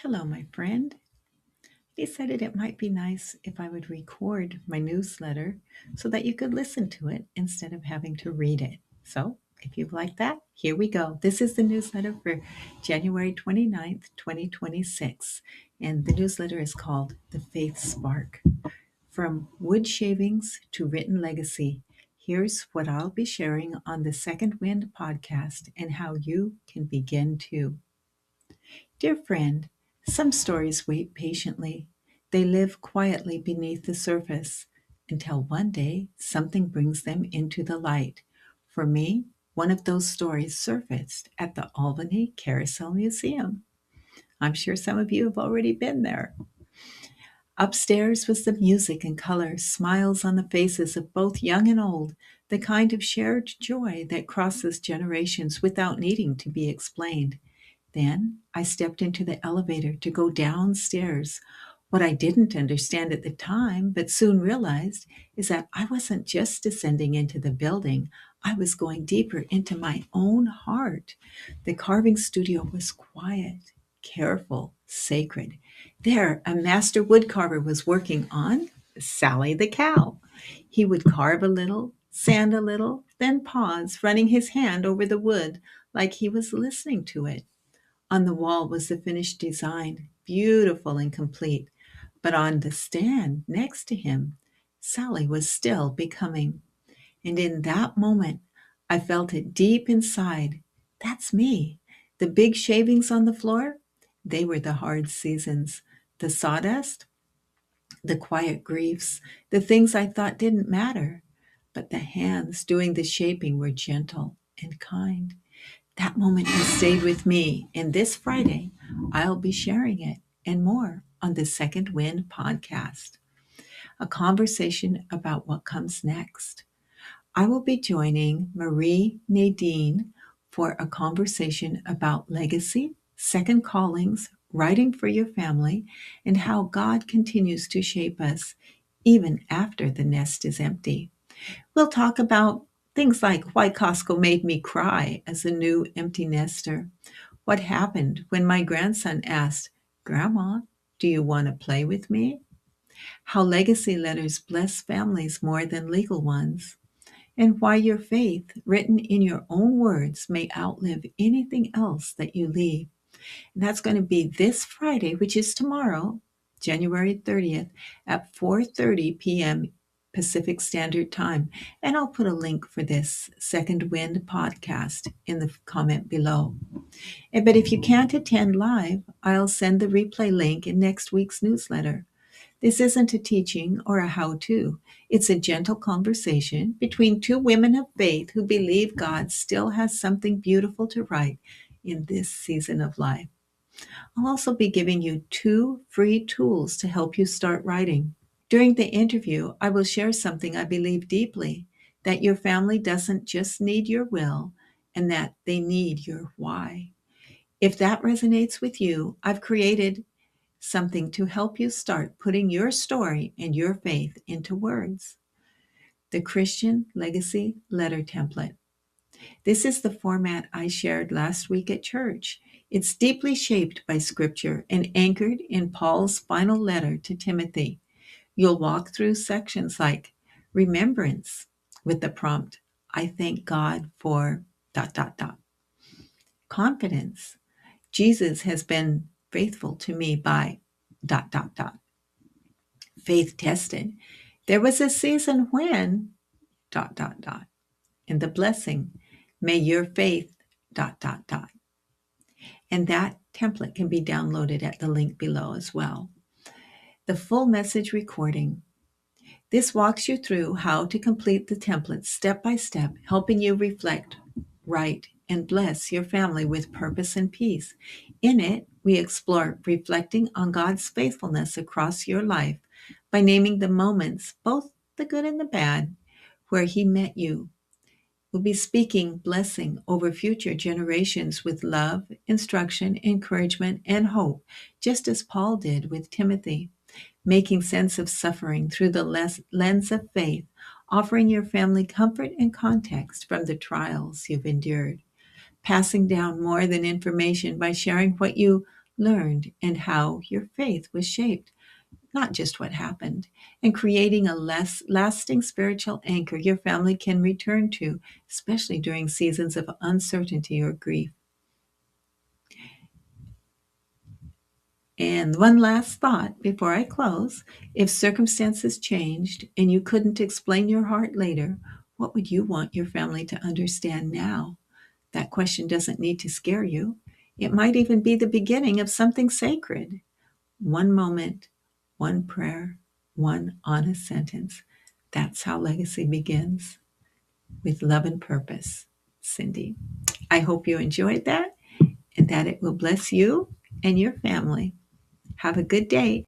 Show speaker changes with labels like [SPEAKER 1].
[SPEAKER 1] Hello, my friend. I decided it might be nice if I would record my newsletter so that you could listen to it instead of having to read it. So, if you like that, here we go. This is the newsletter for January 29th, 2026. And the newsletter is called The Faith Spark. From wood shavings to written legacy, here's what I'll be sharing on the Second Wind podcast and how you can begin too. Dear friend, some stories wait patiently. They live quietly beneath the surface until one day something brings them into the light. For me, one of those stories surfaced at the Albany Carousel Museum. I'm sure some of you have already been there. Upstairs was the music and color, smiles on the faces of both young and old, the kind of shared joy that crosses generations without needing to be explained. Then I stepped into the elevator to go downstairs. What I didn't understand at the time, but soon realized, is that I wasn't just descending into the building, I was going deeper into my own heart. The carving studio was quiet, careful, sacred. There, a master woodcarver was working on Sally the cow. He would carve a little, sand a little, then pause, running his hand over the wood like he was listening to it. On the wall was the finished design, beautiful and complete. But on the stand next to him, Sally was still becoming. And in that moment, I felt it deep inside. That's me. The big shavings on the floor, they were the hard seasons. The sawdust, the quiet griefs, the things I thought didn't matter. But the hands doing the shaping were gentle and kind. That moment has stayed with me, and this Friday, I'll be sharing it and more on the Second Wind podcast, a conversation about what comes next. I will be joining Marie Nadine for a conversation about legacy, second callings, writing for your family, and how God continues to shape us even after the nest is empty. We'll talk about things like why Costco made me cry as a new empty nester. What happened when my grandson asked, Grandma, do you want to play with me? How legacy letters bless families more than legal ones. And why your faith, written in your own words, may outlive anything else that you leave. And that's going to be this Friday, which is tomorrow, January 30th at 4:30 p.m. Pacific Standard Time. And I'll put a link for this Second Wind podcast in the comment below. But if you can't attend live, I'll send the replay link in next week's newsletter. This isn't a teaching or a how-to. It's a gentle conversation between two women of faith who believe God still has something beautiful to write in this season of life. I'll also be giving you two free tools to help you start writing. During the interview, I will share something I believe deeply, that your family doesn't just need your will, and that they need your why. If that resonates with you, I've created something to help you start putting your story and your faith into words. The Christian Legacy Letter Template. This is the format I shared last week at church. It's deeply shaped by Scripture and anchored in Paul's final letter to Timothy. You'll walk through sections like remembrance with the prompt, I thank God for ... Confidence. Jesus has been faithful to me by ... Faith tested. There was a season when ... And the blessing, may your faith ... And that template can be downloaded at the link below as well. The full message recording. This walks you through how to complete the template step by step, helping you reflect, write, and bless your family with purpose and peace. In it, we explore reflecting on God's faithfulness across your life by naming the moments, both the good and the bad, where He met you. We'll be speaking blessing over future generations with love, instruction, encouragement, and hope, just as Paul did with Timothy. Making sense of suffering through the lens of faith, offering your family comfort and context from the trials you've endured. Passing down more than information by sharing what you learned and how your faith was shaped, not just what happened, and creating a less lasting spiritual anchor your family can return to, especially during seasons of uncertainty or grief. And one last thought before I close. If circumstances changed and you couldn't explain your heart later, what would you want your family to understand now? That question doesn't need to scare you. It might even be the beginning of something sacred. One moment, one prayer, one honest sentence. That's how legacy begins, with love and purpose. Cindy. I hope you enjoyed that and that it will bless you and your family. Have a good day.